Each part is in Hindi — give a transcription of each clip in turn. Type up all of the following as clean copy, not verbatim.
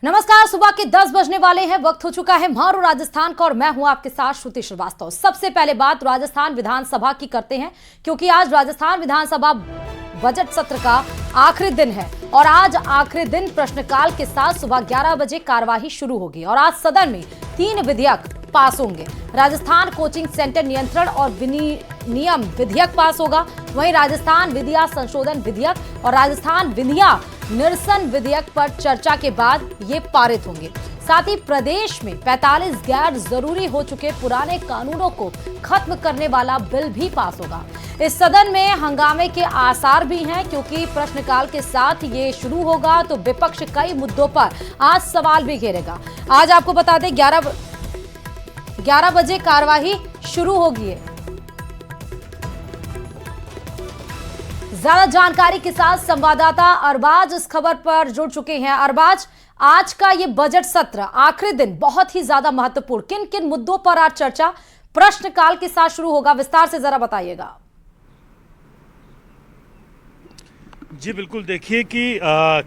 नमस्कार, सुबह के 10 बजने वाले हैं। वक्त हो चुका है मारू राजस्थान का और मैं हूं आपके साथ श्रुति श्रीवास्तव। सबसे पहले बात राजस्थान विधानसभा की करते हैं, क्योंकि आज राजस्थान विधानसभा बजट सत्र का आखिरी दिन है और आज आखिरी दिन प्रश्नकाल के साथ सुबह 11 बजे कार्यवाही शुरू होगी और आज सदन में 3 विधेयक पास होंगे। राजस्थान कोचिंग सेंटर नियंत्रण और विनियम विधेयक पास होगा, वहीं राजस्थान विधिया संशोधन विधेयक और राजस्थान विधिया निरसन विधेयक पर चर्चा के बाद ये पारित होंगे। साथ ही प्रदेश में 45 गैर जरूरी हो चुके पुराने कानूनों को खत्म करने वाला बिल भी पास होगा। इस सदन में हंगामे के आसार भी हैं, क्योंकि प्रश्नकाल के साथ ये शुरू होगा तो विपक्ष कई मुद्दों पर आज सवाल भी घेरेगा। आज आपको बता दें 11 बजे कार्यवाही शुरू होगी। ज्यादा जानकारी के साथ संवाददाता अरबाज इस खबर पर जुड़ चुके हैं। अरबाज, आज का ये बजट सत्र आखिरी दिन बहुत ही ज्यादा महत्वपूर्ण, किन किन मुद्दों पर आज चर्चा प्रश्नकाल के साथ शुरू होगा, विस्तार से जरा बताइएगा। जी बिल्कुल, देखिए कि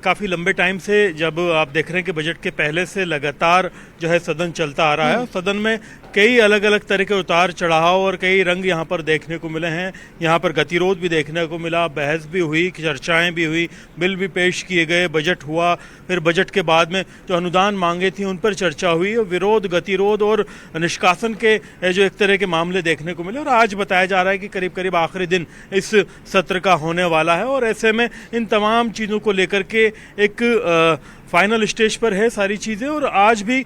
काफ़ी लंबे टाइम से जब आप देख रहे हैं कि बजट के पहले से लगातार जो है सदन चलता आ रहा है। सदन में कई अलग अलग तरह के उतार चढ़ाव और कई रंग यहाँ पर देखने को मिले हैं। यहाँ पर गतिरोध भी देखने को मिला, बहस भी हुई, चर्चाएं भी हुई, बिल भी पेश किए गए, बजट हुआ, फिर बजट के बाद में जो अनुदान मांगे थी उन पर चर्चा हुई, विरोध, गतिरोध और निष्कासन के जो एक तरह के मामले देखने को मिले। और आज बताया जा रहा है कि करीब करीब आखिरी दिन इस सत्र का होने वाला है और ऐसे में इन तमाम चीज़ों को लेकर के एक फाइनल स्टेज पर है सारी चीज़ें। और आज भी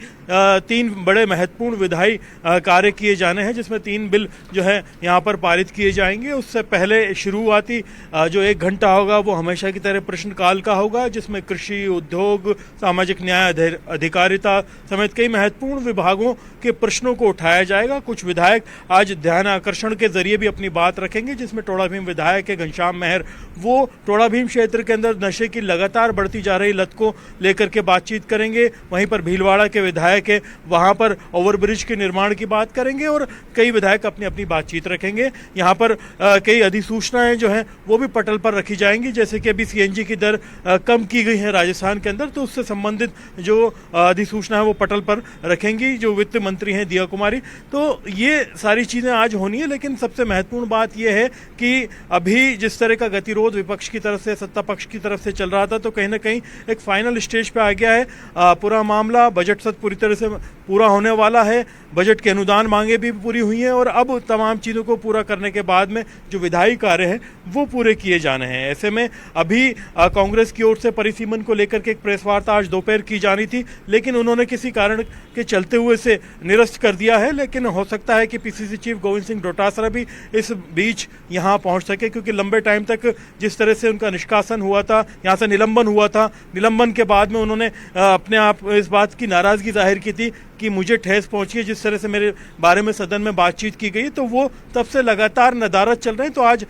3 बड़े महत्वपूर्ण विधायी कार्य किए जाने हैं, जिसमें 3 बिल जो है यहाँ पर पारित किए जाएंगे। उससे पहले शुरुआती जो 1 घंटा होगा वो हमेशा की तरह प्रश्नकाल का होगा, जिसमें कृषि, उद्योग, सामाजिक न्याय, अधिकारिता समेत कई महत्वपूर्ण विभागों के प्रश्नों को उठाया जाएगा। कुछ विधायक आज ध्यान आकर्षण के जरिए भी अपनी बात रखेंगे, जिसमें टोड़ा भीम विधायक है घनश्याम मेहर, वो टोड़ा भीम क्षेत्र के अंदर नशे की लगातार बढ़ती जा रही लत को लेकर के बातचीत करेंगे। वहीं पर भीलवाड़ा के विधायक है, वहां पर ओवरब्रिज के निर्माण की बात करेंगे और कई विधायक अपनी अपनी बातचीत रखेंगे। यहाँ पर कई अधिसूचनाएं जो हैं वो भी पटल पर रखी जाएंगी, जैसे कि अभी सीएनजी की दर कम की गई है राजस्थान के अंदर, तो उससे संबंधित जो अधिसूचना है वो पटल पर रखेंगी जो वित्त मंत्री हैं दिया कुमारी। तो ये सारी चीज़ें आज होनी है, लेकिन सबसे महत्वपूर्ण बात यह है कि अभी जिस तरह का गतिरोध विपक्ष की तरफ से, सत्ता पक्ष की तरफ से चल रहा था, तो कहीं ना कहीं एक फाइनल स्टेज पे आ गया है पूरा मामला। बजट सत्र पूरी तरह से पूरा होने वाला है, बजट के अनुदान मांगे भी पूरी हुई हैं और अब तमाम चीज़ों को पूरा करने के बाद में जो विधायी कार्य हैं वो पूरे किए जाने हैं। ऐसे में अभी कांग्रेस की ओर से परिसीमन को लेकर के एक प्रेस वार्ता आज दोपहर की जानी थी, लेकिन उन्होंने किसी कारण के चलते हुए से निरस्त कर दिया है। लेकिन हो सकता है कि पीसीसी चीफ गोविंद सिंह डोटासरा भी इस बीच यहाँ पहुँच सके, क्योंकि लंबे टाइम तक जिस तरह से उनका निष्कासन हुआ था, यहाँ से निलंबन हुआ था, निलंबन के बाद में उन्होंने अपने आप इस बात की नाराज़गी जाहिर की थी कि मुझे ठेस पहुंची है जिस तरह से मेरे बारे में सदन में बातचीत की गई, तो वो तब से लगातार नदारद चल रहे हैं। तो आज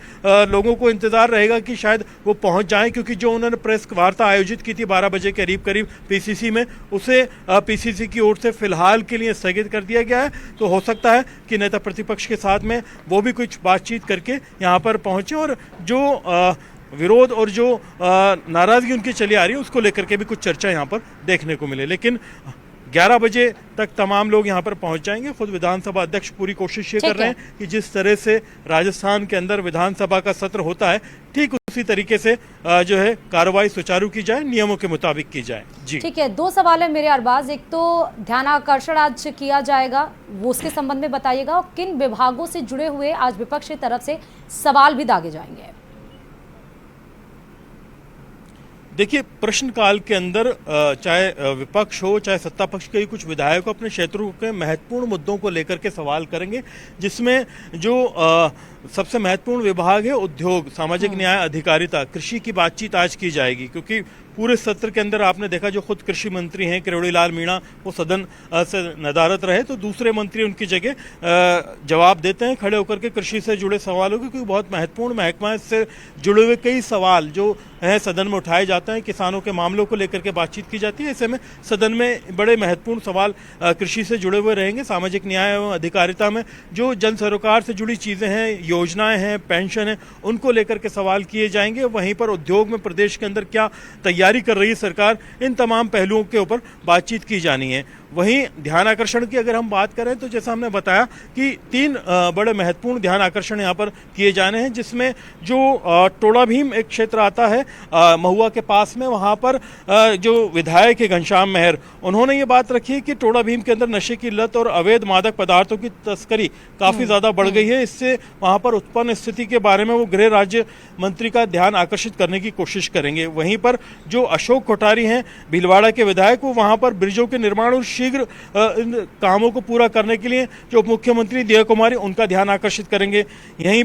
लोगों को इंतजार रहेगा कि शायद वो पहुंच जाएं, क्योंकि जो उन्होंने प्रेस वार्ता आयोजित की थी 12 बजे के करीब पीसीसी में, उसे पीसीसी की ओर से फिलहाल के लिए स्थगित कर दिया गया है। तो हो सकता है कि नेता प्रतिपक्ष के साथ में वो भी कुछ बातचीत करके यहाँ पर पहुँचे और जो विरोध और जो नाराजगी उनकी चली आ रही है उसको लेकर के भी कुछ चर्चा यहाँ पर देखने को मिले। लेकिन 11 बजे तक तमाम लोग यहाँ पर पहुँच जाएंगे। खुद विधानसभा अध्यक्ष पूरी कोशिश ये कर रहे हैं कि जिस तरह से राजस्थान के अंदर विधानसभा का सत्र होता है, ठीक उसी तरीके से जो है कार्रवाई सुचारू की जाए, नियमों के मुताबिक की जाए। जी ठीक है, 2 सवाल है मेरे अरबाज। एक तो ध्यान आकर्षण आज किया जाएगा, वो उसके संबंध में बताइएगा, और किन विभागों से जुड़े हुए आज विपक्ष की तरफ से सवाल भी दागे जाएंगे। देखिए, प्रश्नकाल के अंदर चाहे विपक्ष हो चाहे सत्ता पक्ष के कुछ विधायक अपने क्षेत्रों के महत्वपूर्ण मुद्दों को लेकर के सवाल करेंगे, जिसमें जो सबसे महत्वपूर्ण विभाग है उद्योग, सामाजिक न्याय, अधिकारिता, कृषि की बातचीत आज की जाएगी। क्योंकि पूरे सत्र के अंदर आपने देखा जो खुद कृषि मंत्री हैं किरोड़ी लाल मीणा, वो सदन से नदारत रहे, तो दूसरे मंत्री उनकी जगह जवाब देते हैं खड़े होकर के कृषि से जुड़े सवालों के, क्योंकि बहुत महत्वपूर्ण महकमा से जुड़े हुए कई सवाल जो हैं सदन में उठाए जाते हैं, किसानों के मामलों को लेकर के बातचीत की जाती है। ऐसे में सदन में बड़े महत्वपूर्ण सवाल कृषि से जुड़े हुए रहेंगे। सामाजिक न्याय एवं अधिकारिता में जो जन सरोकार से जुड़ी चीज़ें हैं, योजनाएं हैं, पेंशन है, उनको लेकर के सवाल किए जाएंगे। वहीं पर उद्योग में प्रदेश के अंदर क्या तैयारी कर रही है सरकार, इन तमाम पहलुओं के ऊपर बातचीत की जानी है। वहीं ध्यान आकर्षण की अगर हम बात करें तो जैसा हमने बताया कि 3 बड़े महत्वपूर्ण ध्यान आकर्षण यहाँ पर किए जाने हैं, जिसमें जो टोड़ा भीम एक क्षेत्र आता है महुआ के पास में, वहाँ पर जो विधायक है घनश्याम मेहर, उन्होंने ये बात रखी है कि टोड़ा भीम के अंदर नशे की लत और अवैध मादक पदार्थों की तस्करी काफ़ी ज़्यादा बढ़ गई है। इससे वहाँ पर उत्पन्न स्थिति के बारे में वो गृह राज्य मंत्री का ध्यान आकर्षित करने की कोशिश करेंगे। वहीं पर जो अशोक कोठारी हैं भीलवाड़ा के विधायक, वो वहाँ पर ब्रिजों के निर्माण और शीघ्र इन कामों को पूरा करने के लिए जो उप मुख्यमंत्री दिया कुमारी, उनका ध्यान आकर्षित करेंगे। यहीं